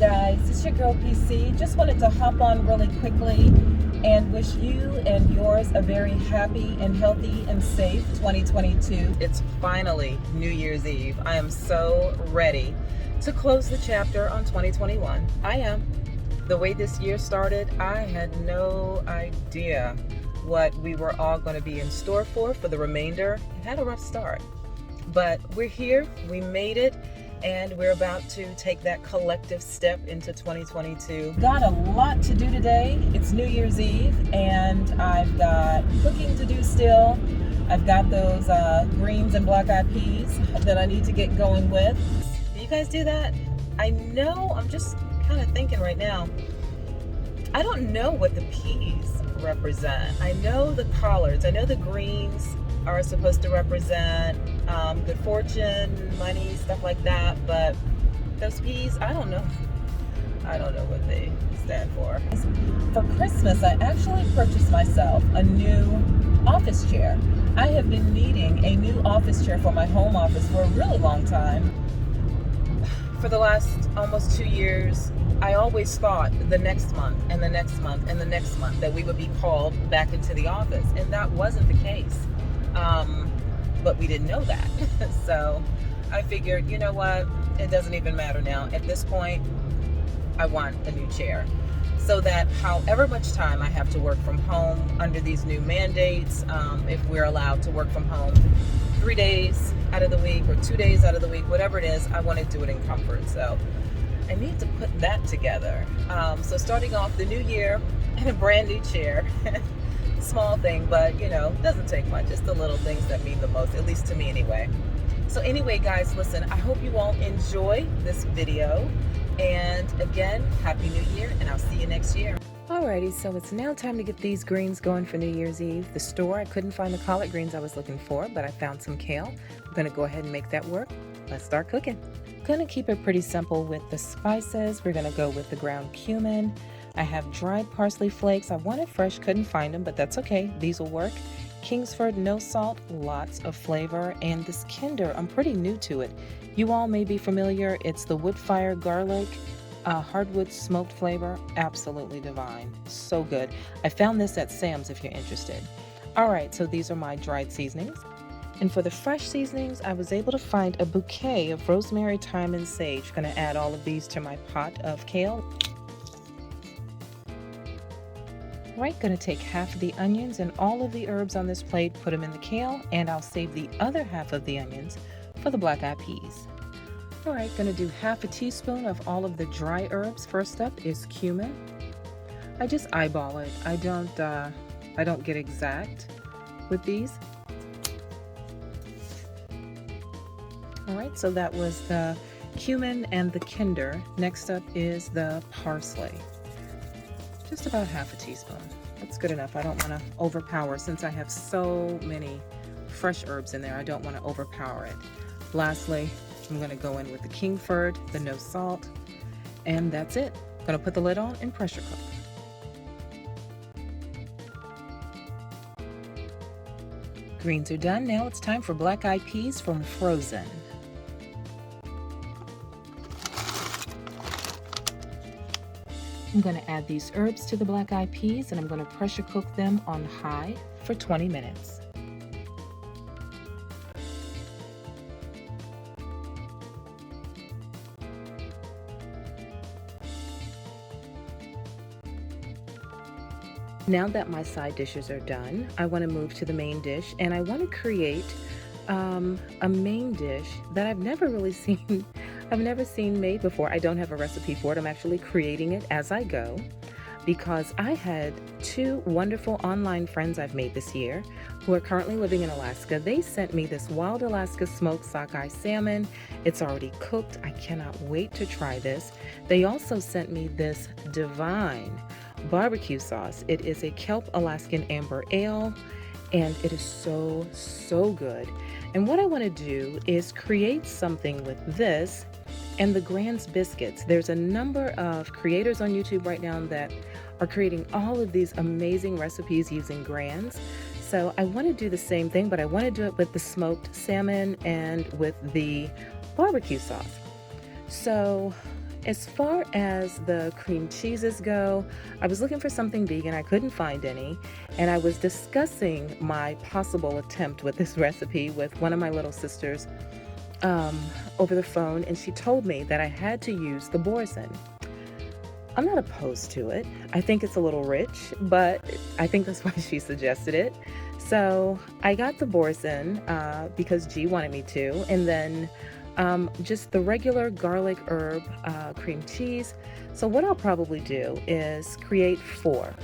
guys, it's your girl PC. Just wanted to hop on really quickly and wish you and yours a very happy and healthy and safe 2022. It's finally New Year's Eve. I am so ready to close the chapter on 2021. I am. The way this year started, I had no idea what we were all going to be in store for the remainder. It had a rough start, but we're here, we made it, and we're about to take that collective step into 2022. Got a lot to do today. It's New Year's Eve, and I've got cooking to do still. I've got those greens and black-eyed peas that I need to get going with. Do you guys do that? I know, I'm just kind of thinking right now, I don't know what the peas represent. I know the collards, I know the greens are supposed to represent good fortune, money, stuff like that, but those peas, I don't know what they stand for. For Christmas, I actually purchased myself a new office chair. I have been needing a new office chair for my home office for a really long time. For the last almost 2 years, I always thought the next month and the next month and the next month that we would be called back into the office, and that wasn't the case. But we didn't know that. So I figured, you know what, it doesn't even matter now. At this point, I want a new chair so that however much time I have to work from home under these new mandates, if we're allowed to work from home 3 days out of the week or 2 days out of the week, whatever it is, I want to do it in comfort. So I need to put that together. So starting off the new year in a brand new chair. Small thing, but you know, doesn't take much. It's the little things that mean the most, at least to me anyway. So anyway, guys, listen, I hope you all enjoy this video. And again, Happy New Year, and I'll see you next year. Alrighty, so it's now time to get these greens going for New Year's Eve. The store, I couldn't find the collard greens I was looking for, but I found some kale. I'm gonna go ahead and make that work. Let's start cooking. Gonna keep it pretty simple with the spices. We're gonna go with the ground cumin. I have dried parsley flakes. I wanted fresh, couldn't find them, but that's okay. These will work. Kingsford, no salt, lots of flavor. And this Kinder, I'm pretty new to it. You all may be familiar. It's the wood fire garlic, hardwood smoked flavor. Absolutely divine. So good. I found this at Sam's if you're interested. All right, so these are my dried seasonings. And for the fresh seasonings, I was able to find a bouquet of rosemary, thyme, and sage. Gonna add all of these to my pot of kale. Right, gonna take half of the onions and all of the herbs on this plate, put them in the kale, and I'll save the other half of the onions for the black-eyed peas. All right, gonna do half a teaspoon of all of the dry herbs. First up is cumin. I just eyeball it. I don't get exact with these. All right, so that was the cumin and the Kinder. Next up is the parsley. Just about half a teaspoon. That's good enough. I don't want to overpower since I have so many fresh herbs in there. I don't want to overpower it. Lastly, I'm going to go in with the Kingsford, the no salt, and that's it. I'm going to put the lid on and pressure cook. Greens are done. Now it's time for black-eyed peas from Frozen. I'm going to add these herbs to the black-eyed peas, and I'm going to pressure cook them on high for 20 minutes. Now that my side dishes are done, I want to move to the main dish, and I want to create a main dish that I've never really seen. I've never seen made before. I don't have a recipe for it. I'm actually creating it as I go because I had two wonderful online friends I've made this year who are currently living in Alaska. They sent me this wild Alaska smoked sockeye salmon. It's already cooked. I cannot wait to try this. They also sent me this divine barbecue sauce. It is a kelp Alaskan amber ale, and it is so good. And what I want to do is create something with this and the Grand's biscuits. There's a number of creators on YouTube right now that are creating all of these amazing recipes using Grand's. So I want to do the same thing, but I want to do it with the smoked salmon and with the barbecue sauce. So As far as the cream cheeses go, I was looking for something vegan. I couldn't find any. And I was discussing my possible attempt with this recipe with one of my little sisters um, over the phone. And she told me that I had to use the boursin. I'm not opposed to it. I think it's a little rich, but I think that's why she suggested it. So I got the boursin because G wanted me to, and then just the regular garlic herb cream cheese. So what I'll probably do is create four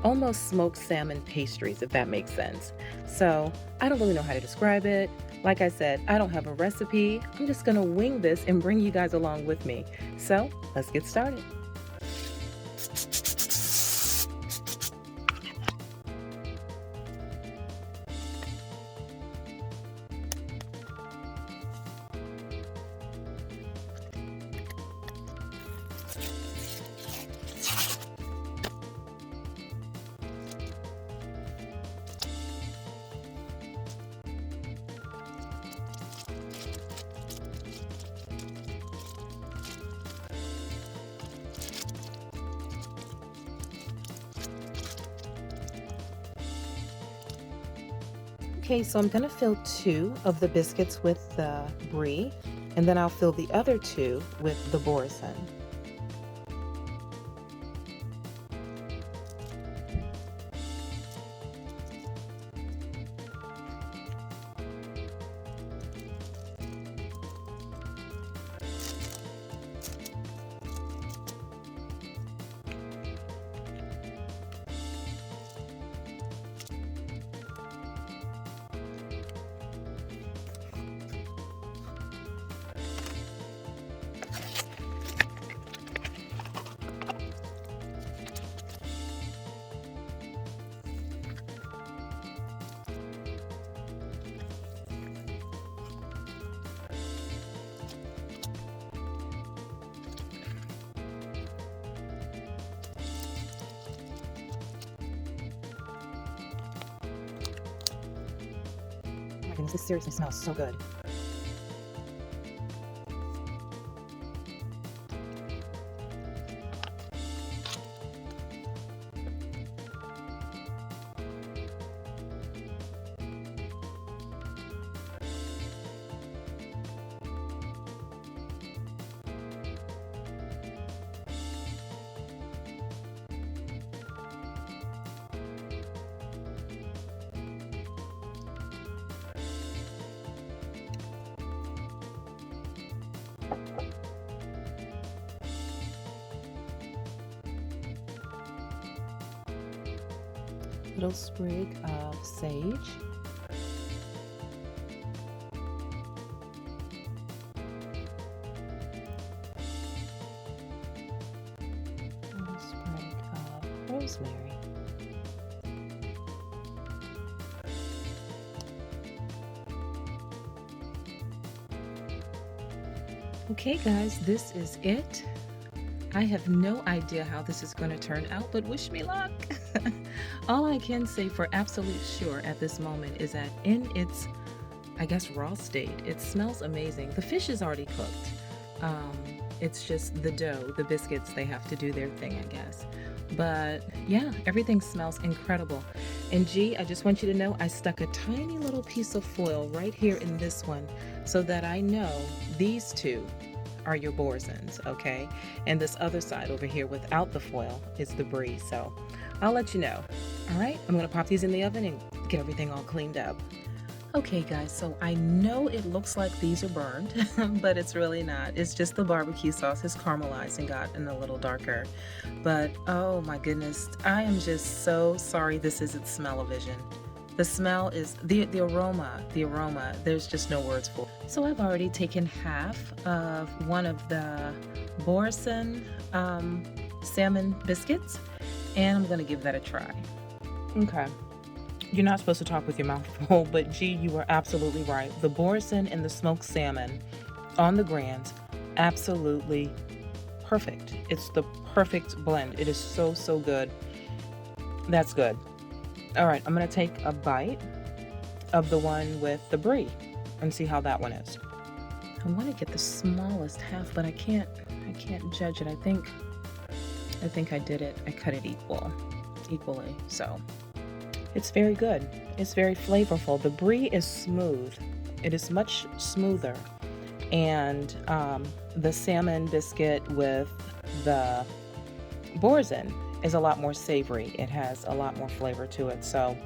almost smoked salmon pastries, if that makes sense. So I don't really know how to describe it. Like I said, I don't have a recipe. I'm just gonna wing this and bring you guys along with me. So let's get started. Okay, so I'm gonna fill 2 of the biscuits with the brie, and then I'll fill the other 2 with the boursin. Oh my goodness, this seriously smells so good. Little sprig of sage. Little sprig of rosemary. Okay guys, this is it. I have no idea how this is going to turn out, but wish me luck. All I can say for absolute sure at this moment is that in its, I guess, raw state, it smells amazing. The fish is already cooked. It's just the dough, the biscuits, they have to do their thing, I guess. But yeah, everything smells incredible. And G, I just want you to know I stuck a tiny little piece of foil right here in this one so that I know these 2 are your boursins, okay? And this other side over here without the foil is the brie. So I'll let you know. All right, I'm gonna pop these in the oven and get everything all cleaned up. Okay guys, so I know it looks like these are burned, but it's really not. It's just the barbecue sauce has caramelized and gotten a little darker. But oh my goodness, I am just so sorry this isn't smell-o-vision. The smell is, the aroma, there's just no words for it. So I've already taken half of one of the boursin salmon biscuits, and I'm gonna give that a try. Okay. You're not supposed to talk with your mouth full, but G, you are absolutely right. The boursin and the smoked salmon on the grands, absolutely perfect. It's the perfect blend. It is so, so good. That's good. All right, I'm gonna take a bite of the one with the brie and see how that one is. I want to get the smallest half, but I can't judge it. I think I did it. I cut it equally. So it's very good. It's very flavorful. The brie is smooth. It is much smoother. And the salmon biscuit with the boursin is a lot more savory. It has a lot more flavor to it. So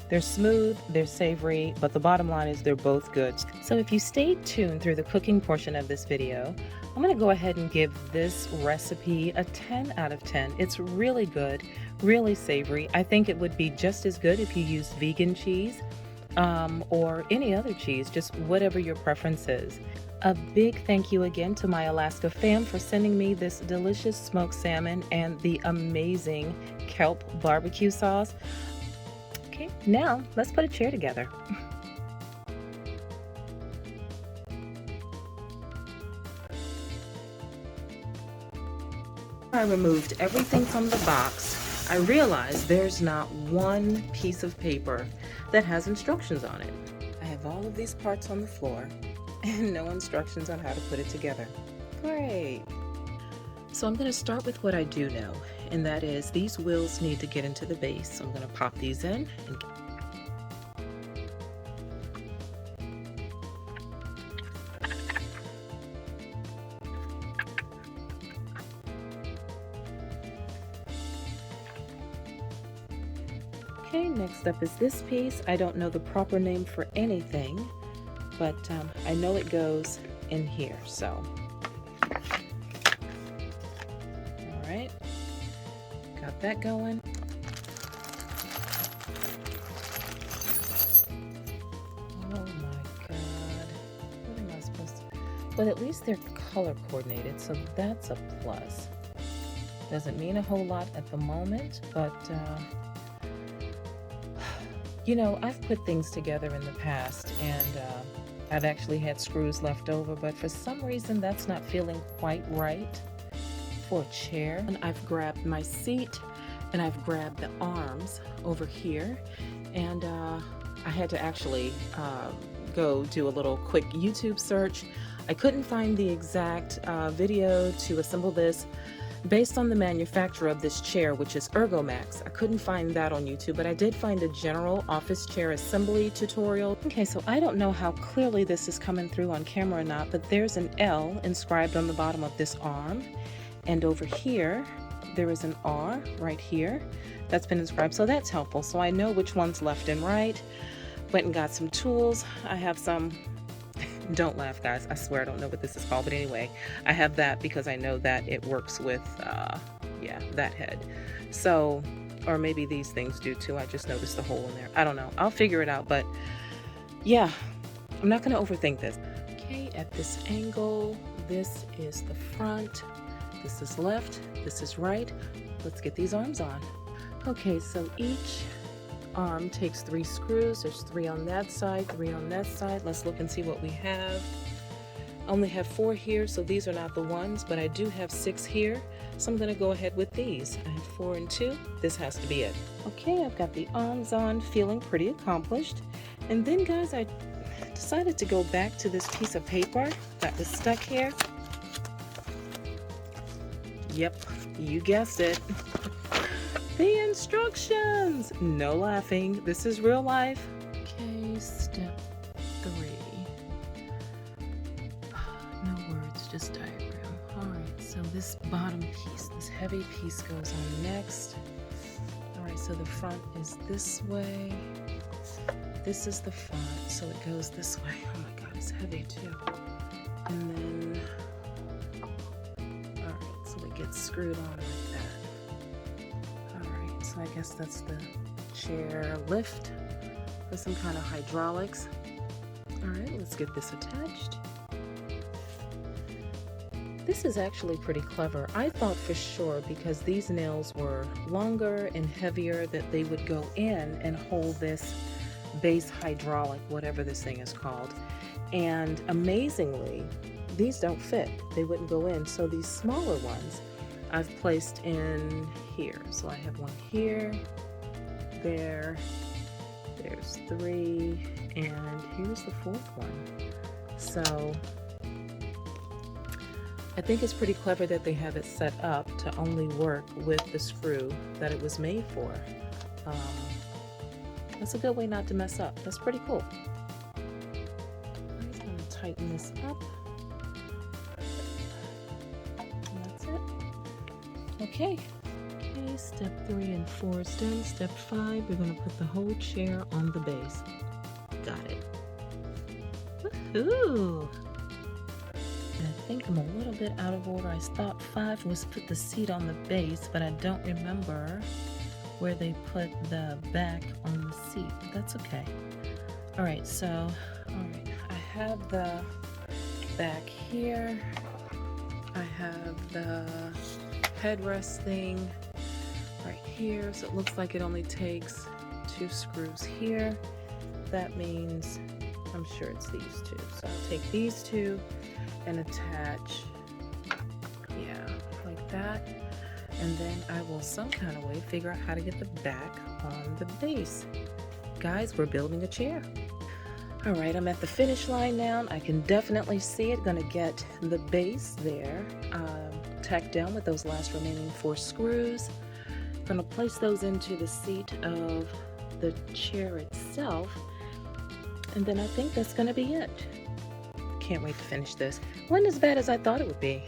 they're smooth, they're savory, but the bottom line is they're both good. So if you stayed tuned through the cooking portion of this video, I'm going to go ahead and give this recipe a 10 out of 10. It's really good, really savory. I think it would be just as good if you used vegan cheese or any other cheese, just whatever your preference is. A big thank you again to my Alaska fam for sending me this delicious smoked salmon and the amazing kelp barbecue sauce. Okay, now let's put a chair together. I removed everything from the box. I realized there's not one piece of paper that has instructions on it. I have all of these parts on the floor and no instructions on how to put it together. Great. So I'm going to start with what I do know, and that is these wheels need to get into the base. So I'm going to pop these in and okay, next up is this piece. I don't know the proper name for anything, but I know it goes in here, so. All right, got that going. Oh my God, what am I supposed to, but at least they're color coordinated, so that's a plus. Doesn't mean a whole lot at the moment, but you know, I've put things together in the past, and I've actually had screws left over, but for some reason that's not feeling quite right for a chair. And I've grabbed my seat and I've grabbed the arms over here, and I had to actually go do a little quick YouTube search. I couldn't find the exact video to assemble this based on the manufacturer of this chair, which is Ergomax. I couldn't find that on YouTube, but I did find a general office chair assembly tutorial. Okay, so I don't know how clearly this is coming through on camera or not, but there's an L inscribed on the bottom of this arm. And over here, there is an R right here that's been inscribed, so that's helpful. So I know which one's left and right. Went and got some tools. I have some, don't laugh guys, I swear I don't know what this is called, but anyway, I have that because I know that it works with, yeah, that head. So, or maybe these things do too, I just noticed the hole in there. I don't know, I'll figure it out, but yeah, I'm not going to overthink this. Okay, at this angle, this is the front, this is left, this is right. Let's get these arms on. Okay, so each arm takes 3 screws. There's 3 on that side, 3 on that side. Let's look and see what we have. I only have 4 here, so these are not the ones, but I do have 6 here, so I'm going to go ahead with these. I have 4 and 2. This has to be it. Okay, I've got the arms on, feeling pretty accomplished. And then guys, I decided to go back to this piece of paper that was stuck here. Yep, you guessed it. The instructions! No laughing, this is real life. Okay, step 3. No words, just diagram. Alright, so this bottom piece, this heavy piece goes on next. Alright, so the front is this way. This is the front, so it goes this way. Oh my god, it's heavy too. And then, alright, so it gets screwed on like that. So I guess that's the chair lift with some kind of hydraulics. All right, let's get this attached. This is actually pretty clever. I thought for sure, because these nails were longer and heavier, that they would go in and hold this base hydraulic, whatever this thing is called. And amazingly, these don't fit. They wouldn't go in. So these smaller ones I've placed in here. So I have one here, there's 3, and here's the 4th one. So I think it's pretty clever that they have it set up to only work with the screw that it was made for. That's a good way not to mess up. That's pretty cool. I'm just going to tighten this up. And that's it. Okay. Okay, step 3 and 4 is done. Step 5, we're going to put the whole chair on the base. Got it. Woohoo! I think I'm a little bit out of order. I thought 5 was put the seat on the base, but I don't remember where they put the back on the seat, but that's okay. All right, I have the back here. I have the headrest thing right here, so it looks like it only takes 2 screws here. That means, I'm sure it's these 2. So I'll take these 2 and attach, yeah, like that. And then I will some kind of way figure out how to get the back on the base. Guys, we're building a chair. All right, I'm at the finish line now. I can definitely see it. Gonna get the base there tacked down with those last remaining 4 screws. Gonna place those into the seat of the chair itself. And then I think that's gonna be it. Can't wait to finish this. Wasn't as bad as I thought it would be.